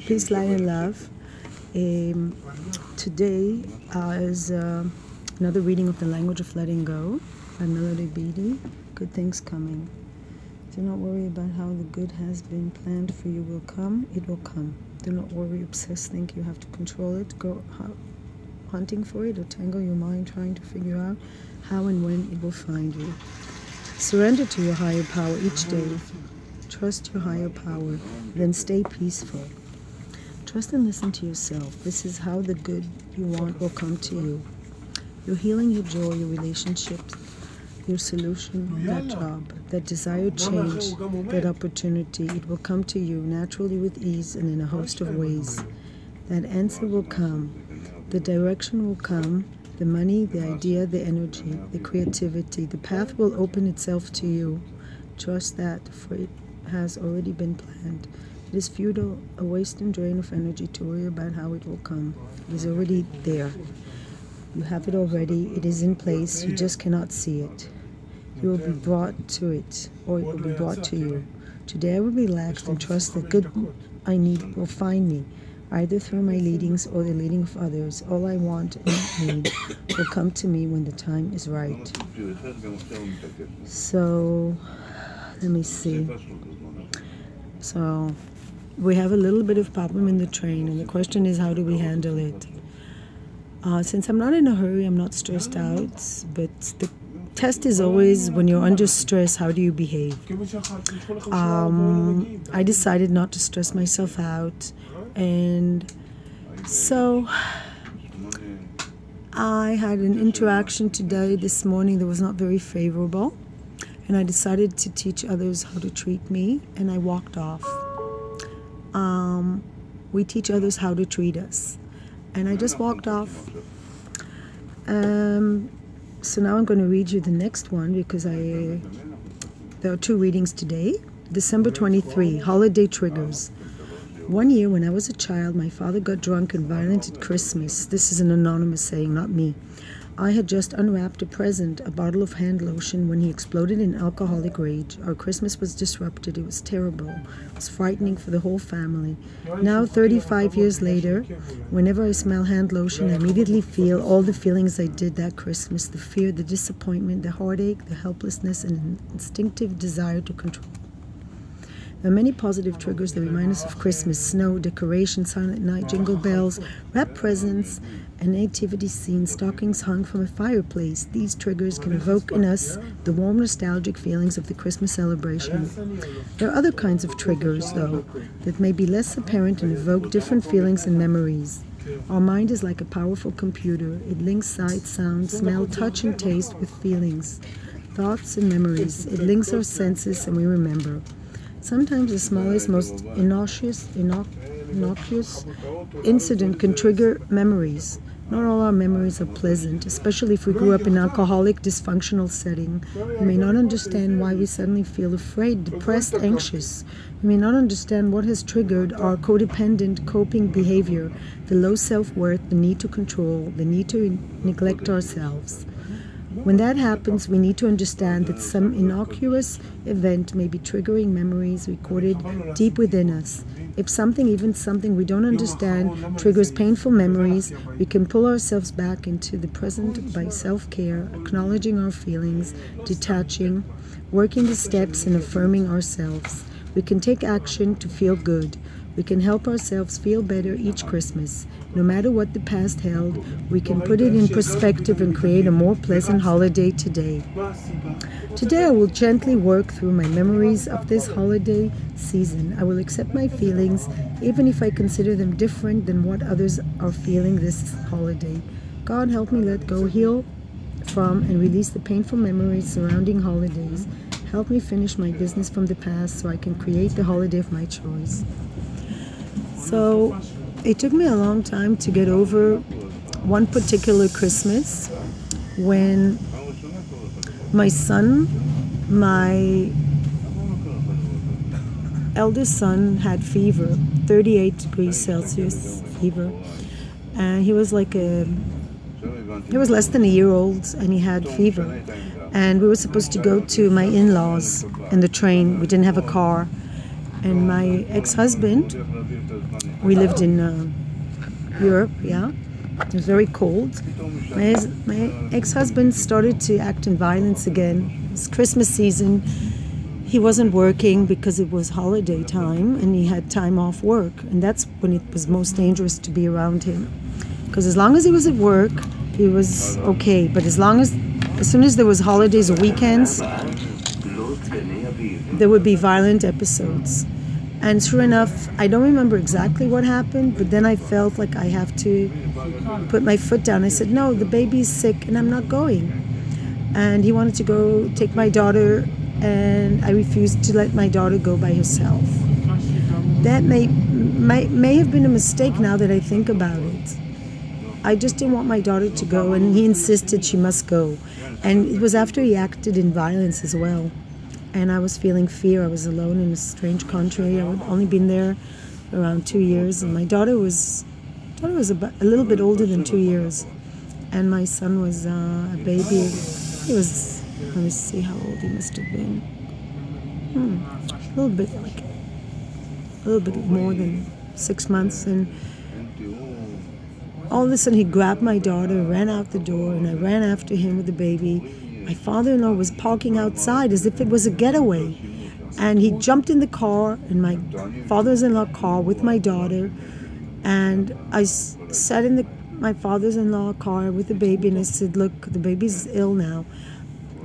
Peace, light, and love. Today is another reading of The Language of Letting Go by Melody Beattie. Good things coming. Do not worry about how the good has been planned for you will come. It will come. Do not worry, obsess, think you have to control it. Go hunting for it or tangle your mind trying to figure out how and when it will find you. Surrender to your higher power each day. Trust your higher power, then stay peaceful. Trust and listen to yourself. This is how the good you want will come to you. Your healing, your joy, your relationships, your solution, that job, that desired change, that opportunity, it will come to you naturally with ease and in a host of ways. That answer will come. The direction will come. The money, the idea, the energy, the creativity, the path will open itself to you. Trust that, for it has already been planned. It is futile, a waste and drain of energy to worry about how it will come. It is already there. You have it already. It is in place. You just cannot see it. You will be brought to it, or it will be brought to you. Today I will relax and trust that good I need will find me, either through my leadings or the leading of others. All I want and need will come to me when the time is right. So, let me see. So, we have a little bit of problem in the train, and the question is, how do we handle it? Since I'm not in a hurry, I'm not stressed out, but the test is always, when you're under stress, how do you behave? I decided not to stress myself out, and so I had an interaction today, this morning, that was not very favorable, and I decided to teach others how to treat me, and I walked off. We teach others how to treat us, and I just walked off. So now I'm going to read you the next one, because there are two readings today. December 23, Holiday Triggers. One year when I was a child, my father got drunk and violent at Christmas. This is an anonymous saying, not me. I had just unwrapped a present, a bottle of hand lotion, when he exploded in alcoholic rage. Our Christmas was disrupted. It was terrible. It was frightening for the whole family. Now, 35 years later, whenever I smell hand lotion, I immediately feel all the feelings I did that Christmas: the fear, the disappointment, the heartache, the helplessness, and an instinctive desire to control. There are many positive triggers that remind us of Christmas: snow, decorations, silent night, jingle bells, wrapped presents, and nativity scenes, stockings hung from a fireplace. These triggers can evoke in us the warm, nostalgic feelings of the Christmas celebration. There are other kinds of triggers, though, that may be less apparent and evoke different feelings and memories. Our mind is like a powerful computer. It links sight, sound, smell, touch, and taste with feelings, thoughts, and memories. It links our senses, and we remember. Sometimes the smallest, most innocuous incident can trigger memories. Not all our memories are pleasant, especially if we grew up in an alcoholic, dysfunctional setting. We may not understand why we suddenly feel afraid, depressed, anxious. We may not understand what has triggered our codependent coping behavior, the low self-worth, the need to control, the need to neglect ourselves. When that happens, we need to understand that some innocuous event may be triggering memories recorded deep within us. If something, even something we don't understand, triggers painful memories, we can pull ourselves back into the present by self-care, acknowledging our feelings, detaching, working the steps, and affirming ourselves. We can take action to feel good. We can help ourselves feel better each Christmas. No matter what the past held, we can put it in perspective and create a more pleasant holiday today. Today I will gently work through my memories of this holiday season. I will accept my feelings, even if I consider them different than what others are feeling this holiday. God, help me let go, heal from, and release the painful memories surrounding holidays. Help me finish my business from the past so I can create the holiday of my choice. So it took me a long time to get over one particular Christmas when my son, my eldest son, had fever, 38 degrees Celsius fever. And he was less than a year old, and he had fever. And we were supposed to go to my in-laws in the train. We didn't have a car. And my ex-husband, we lived in Europe, yeah. It was very cold. My ex-husband started to act in violence again. It was Christmas season. He wasn't working because it was holiday time and he had time off work. And that's when it was most dangerous to be around him. Because as long as he was at work, he was okay. But as soon as there was holidays or weekends, there would be violent episodes. And sure enough, I don't remember exactly what happened, but then I felt like I have to put my foot down. I said, no, the baby's sick and I'm not going. And he wanted to go take my daughter, and I refused to let my daughter go by herself. That may have been a mistake now that I think about it. I just didn't want my daughter to go, and he insisted she must go. And it was after he acted in violence as well. And I was feeling fear. I was alone in a strange country. I had only been there around 2 years, and my daughter was about a little bit older than 2 years, and my son was a baby. He was, let me see how old he must have been. A little bit more than 6 months, and all of a sudden he grabbed my daughter, ran out the door, and I ran after him with the baby. My father-in-law was parking outside as if it was a getaway. And he jumped in the car, in my father-in-law car with my daughter. And I sat in my father-in-law car with the baby, and I said, look, the baby's ill now.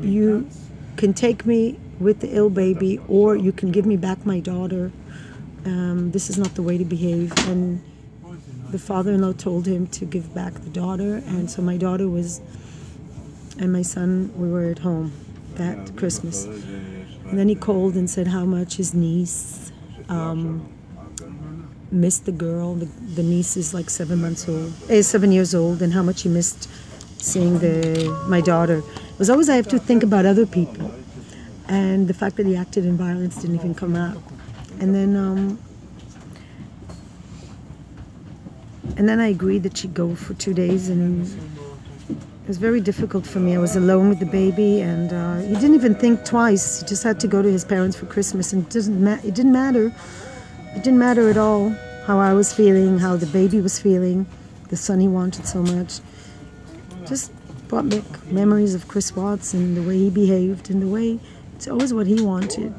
You can take me with the ill baby, or you can give me back my daughter. This is not the way to behave. And the father-in-law told him to give back the daughter. And so my daughter and my son, we were at home that Christmas. And then he called and said how much his niece missed the girl. The niece is like 7 years old, and how much he missed seeing my daughter. It was always I have to think about other people. And the fact that he acted in violence didn't even come out. And then I agreed that she'd go for 2 days, and it was very difficult for me. I was alone with the baby, and he didn't even think twice. He just had to go to his parents for Christmas, and it didn't matter. It didn't matter at all how I was feeling, how the baby was feeling, the son he wanted so much. Just brought back memories of Chris Watts and the way he behaved, and the way it's always what he wanted.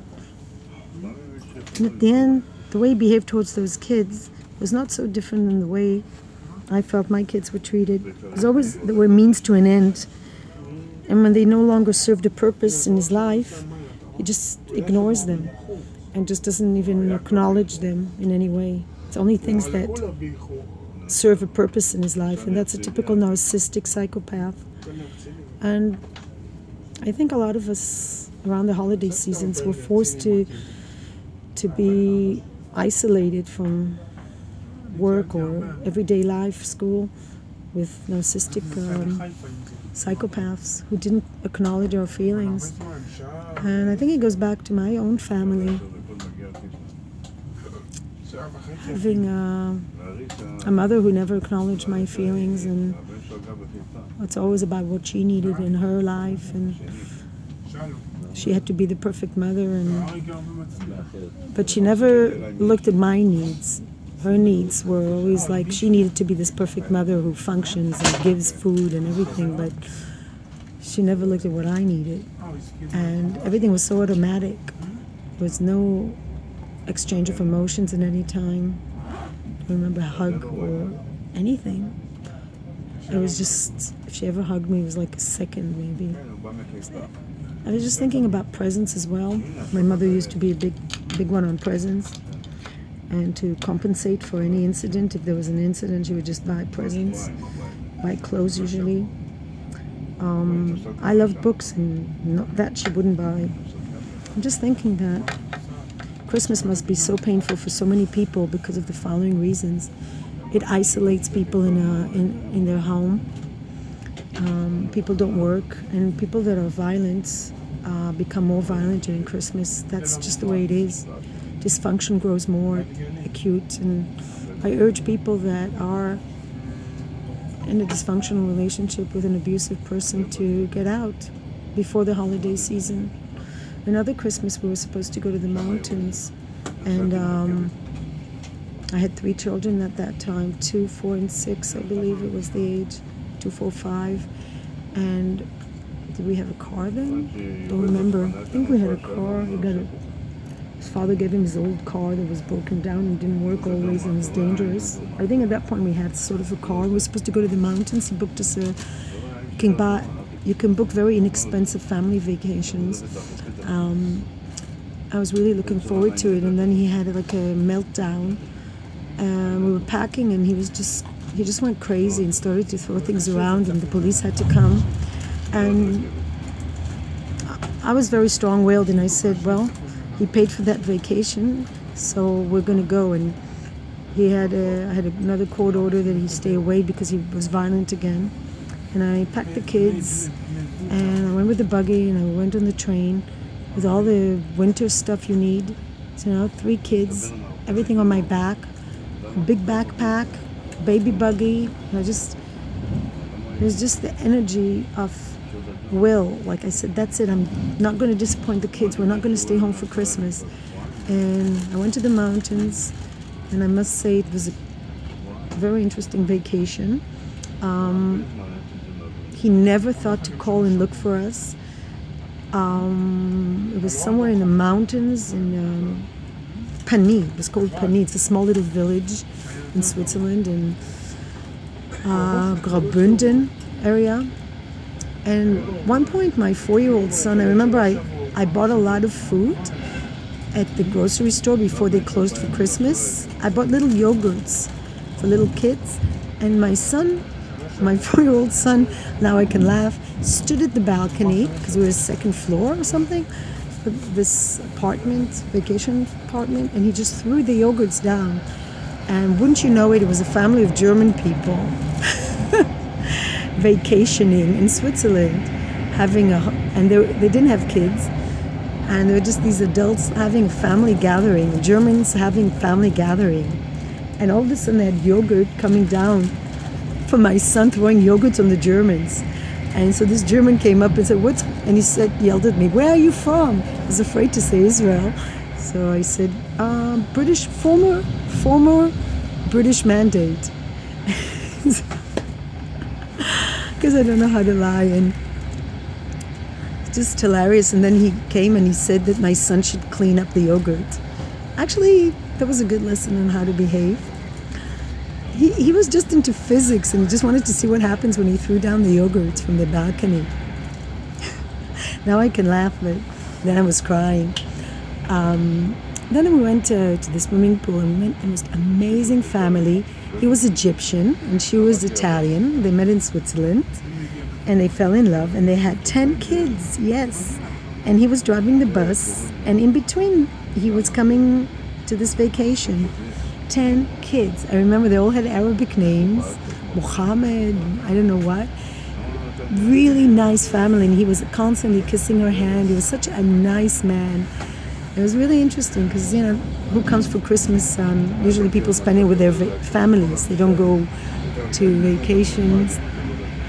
And at the end, the way he behaved towards those kids was not so different than the way I felt my kids were treated. It was always there were means to an end. And when they no longer served a purpose in his life, he just ignores them and just doesn't even acknowledge them in any way. It's only things that serve a purpose in his life, and that's a typical narcissistic psychopath. And I think a lot of us around the holiday seasons were forced to be isolated from work or everyday life, school, with narcissistic psychopaths who didn't acknowledge our feelings. And I think it goes back to my own family. Having a mother who never acknowledged my feelings, and it's always about what she needed in her life, and she had to be the perfect mother, but she never looked at my needs. Her needs were always like she needed to be this perfect mother who functions and gives food and everything, but she never looked at what I needed. And everything was so automatic. There was no exchange of emotions at any time. I don't remember a hug or anything. It was just, if she ever hugged me, it was like a second maybe. I was just thinking about presents as well. My mother used to be a big one on presents. And to compensate for any incident, if there was an incident, she would just buy presents, buy clothes usually. I loved books, and that she wouldn't buy. I'm just thinking that Christmas must be so painful for so many people because of the following reasons. It isolates people in their home. People don't work, and people that are violent become more violent during Christmas. That's just the way it is. Dysfunction grows more acute, and I urge people that are in a dysfunctional relationship with an abusive person to get out before the holiday season. Another Christmas we were supposed to go to the mountains, And I had 3 children at that time, 2, 4, and 6, I believe it was the age, 2, 4, 5. And did we have a car then? Don't remember. I think we had a car. His father gave him his old car that was broken down and didn't work always and was dangerous. I think at that point we had sort of a car. We were supposed to go to the mountains. He booked us you can book very inexpensive family vacations. I was really looking forward to it, and then he had like a meltdown. We were packing, and he just went crazy and started to throw things around, and the police had to come. And I was very strong-willed, and I said, well, he paid for that vacation, so we're going to go. And I had another court order that he stay away because he was violent again. And I packed the kids, and I went with the buggy, and I went on the train with all the winter stuff you need. So, 3 kids, everything on my back, a big backpack, baby buggy. There's just the energy of will. Like I said, that's it. I'm not going to disappoint the kids. We're not going to stay home for Christmas. And I went to the mountains, and I must say it was a very interesting vacation. He never thought to call and look for us. It was somewhere in the mountains in Pagny. It was called Pagny. It's a small little village in Switzerland, in Graubünden area. And at one point, my 4-year-old son, I remember I bought a lot of food at the grocery store before they closed for Christmas. I bought little yogurts for little kids, and my son, my 4-year-old son, now I can laugh, stood at the balcony, because we were 2nd floor or something, of this apartment, vacation apartment, and he just threw the yogurts down. And wouldn't you know it, it was a family of German people vacationing in Switzerland, and they didn't have kids, and they were just these adults having a family gathering, Germans having family gathering. And all of a sudden they had yogurt coming down from my son throwing yogurts on the Germans. And so this German came up and said, "What?" And he yelled at me, "Where are you from?" I was afraid to say Israel. So I said, British, former British mandate. Because I don't know how to lie. And it's just hilarious. And then he came and he said that my son should clean up the yogurt. Actually, that was a good lesson on how to behave. He was just into physics and just wanted to see what happens when he threw down the yogurts from the balcony. Now I can laugh, but then I was crying. Then we went to the swimming pool, and we met the most amazing family. He was Egyptian and she was Italian. They met in Switzerland and they fell in love, and they had 10 kids, yes. And he was driving the bus, and in between he was coming to this vacation. 10 kids. I remember they all had Arabic names, Mohammed, I don't know what. Really nice family, and he was constantly kissing her hand. He was such a nice man. It was really interesting because, you know, who comes for Christmas? Usually people spend it with their families. They don't go to vacations.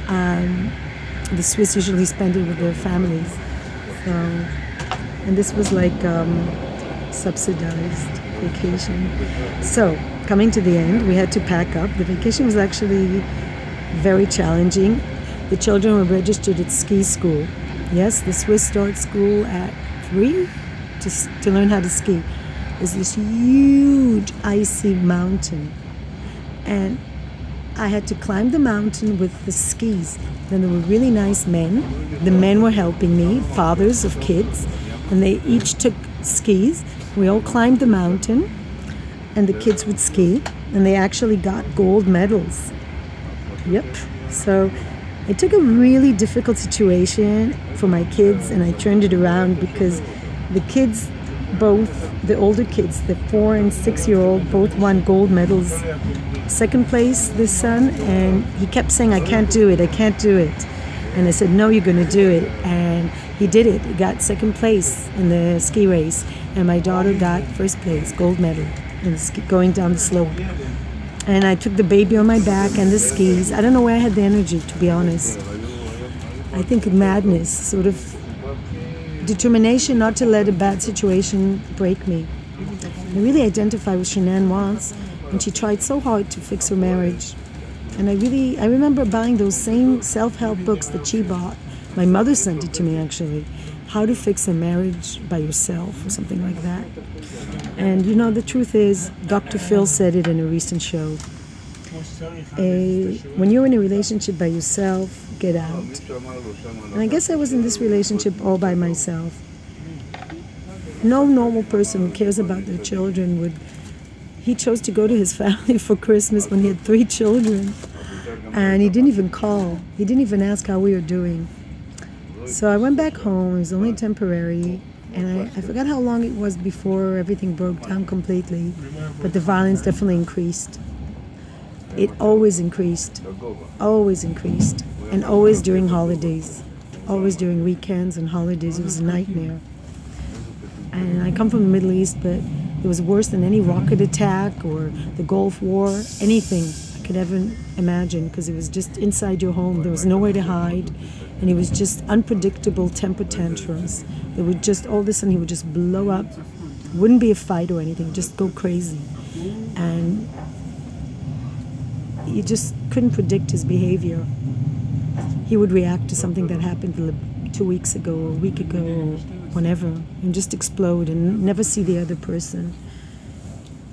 The Swiss usually spend it with their families. So, and this was like subsidized vacation. So, coming to the end, we had to pack up. The vacation was actually very challenging. The children were registered at ski school. Yes, the Swiss start school at 3 to learn how to ski. There's this huge icy mountain, and I had to climb the mountain with the skis. Then there were really nice men. The men were helping me, fathers of kids, and they each took skis. We all climbed the mountain, and the kids would ski, and they actually got gold medals. Yep. So I took a really difficult situation for my kids, and I turned it around because the kids, both the older kids, the 4 and 6-year-old, both won gold medals. 2nd place, this son, and he kept saying, "I can't do it, I can't do it." And I said, "No, you're going to do it." And he did it. He got 2nd place in the ski race, and my daughter got 1st place, gold medal, in going down the slope. And I took the baby on my back and the skis. I don't know where I had the energy, to be honest. I think madness, sort of determination not to let a bad situation break me. I really identify with Shanann Watts, and she tried so hard to fix her marriage. And I remember buying those same self-help books that she bought. My mother sent it to me, actually. How to Fix a Marriage by Yourself, or something like that. And you know, the truth is, Dr. Phil said it in a recent show. When you're in a relationship by yourself, get out. And I guess I was in this relationship all by myself. No normal person who cares about their children would... He chose to go to his family for Christmas when he had 3 children. And he didn't even call. He didn't even ask how we were doing. So I went back home. It was only temporary. And I forgot how long it was before everything broke down completely. But the violence definitely increased. It always increased. Always increased. And always during holidays. Always during weekends and holidays. It was a nightmare. And I come from the Middle East, but it was worse than any rocket attack or the Gulf War, anything I could ever imagine, because it was just inside your home. There was nowhere to hide, and it was just unpredictable temper tantrums. It would just, all of a sudden, he would just blow up. It wouldn't be a fight or anything, just go crazy. And you just couldn't predict his behavior. He would react to something that happened 2 weeks ago or a week ago or whenever, and just explode and never see the other person.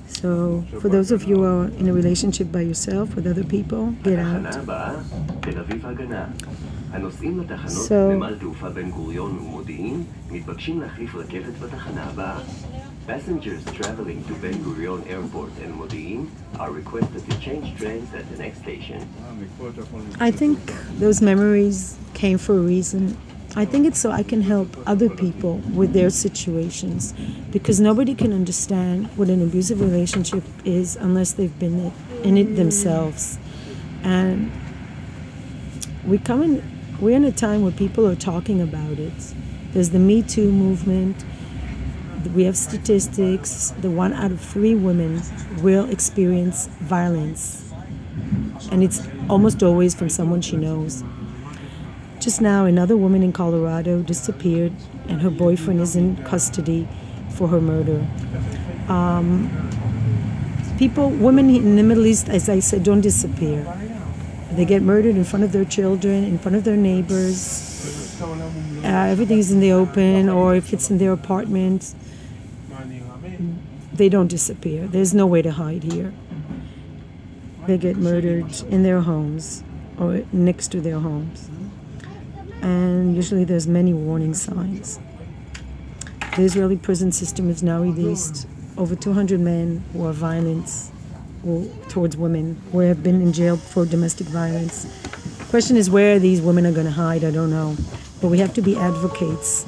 So for those of you who are in a relationship by yourself with other people, get out. So passengers traveling to Ben Gurion Airport and Modi'in are requested to change trains at the next station. I think those memories came for a reason. I think it's so I can help other people with their situations, because nobody can understand what an abusive relationship is unless they've been in it themselves. And we're in a time where people are talking about it. There's the Me Too movement. We have statistics that 1 out of 3 women will experience violence. And it's almost always from someone she knows. Just now, another woman in Colorado disappeared, and her boyfriend is in custody for her murder. Women in the Middle East, as I said, don't disappear. They get murdered in front of their children, in front of their neighbors. Everything's in the open, or if it's in their apartment, they don't disappear. There's no way to hide here. They get murdered in their homes or next to their homes. And usually there's many warning signs. The Israeli prison system has now released over 200 men who are violent towards women, who have been in jail for domestic violence. The question is where these women are going to hide, I don't know. But we have to be advocates.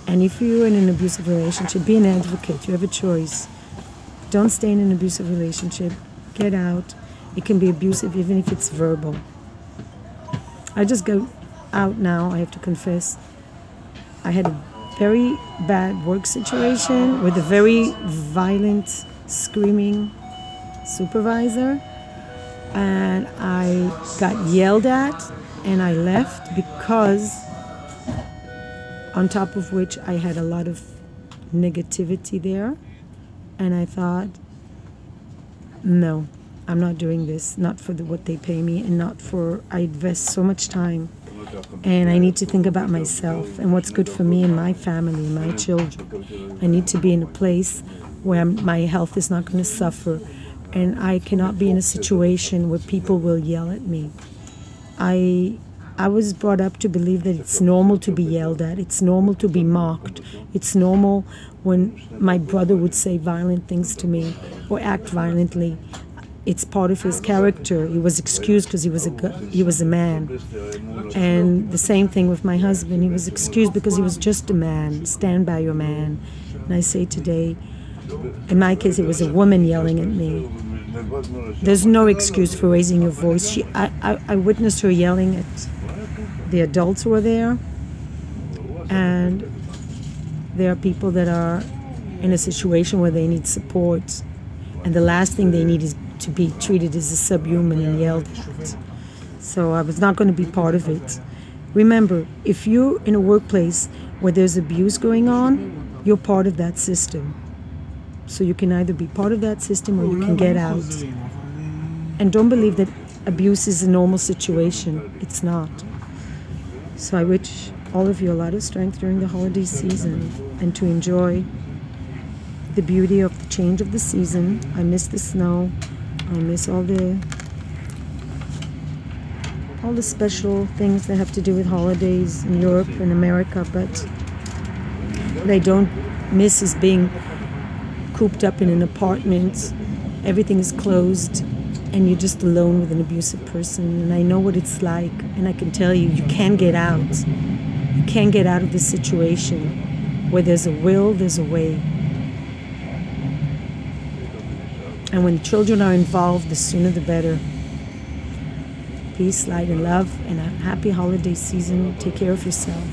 And if you're in an abusive relationship, be an advocate. You have a choice. Don't stay in an abusive relationship. Get out. It can be abusive even if it's verbal. I just go out now, I have to confess. I had a very bad work situation with a very violent, screaming supervisor. And I got yelled at and I left because, on top of which I had a lot of negativity there. And I thought, no, I'm not doing this, not for what they pay me, and not for, I invest so much time. And I need to think about myself and what's good for me and my family and my children. I need to be in a place where my health is not going to suffer. And I cannot be in a situation where people will yell at me. I was brought up to believe that it's normal to be yelled at. It's normal to be mocked. It's normal when my brother would say violent things to me or act violently. It's part of his character. He was excused because he was a man. And the same thing with my husband. He was excused because he was just a man. Stand by your man. And I say today, in my case, it was a woman yelling at me. There's no excuse for raising your voice. I witnessed her yelling at the adults who were there. And there are people that are in a situation where they need support. And the last thing they need is to be treated as a subhuman and yelled at. So I was not going to be part of it. Remember, if you're in a workplace where there's abuse going on, you're part of that system. So you can either be part of that system or you can get out. And don't believe that abuse is a normal situation. It's not. So I wish all of you a lot of strength during the holiday season and to enjoy the beauty of the change of the season. I miss the snow. I miss all the special things that have to do with holidays in Europe and America, but what I don't miss is being cooped up in an apartment. Everything is closed and you're just alone with an abusive person. And I know what it's like, and I can tell you, you can get out. You can get out of this situation. Where there's a will, there's a way. And when children are involved, the sooner the better. Peace, light, and love, and a happy holiday season. Take care of yourself.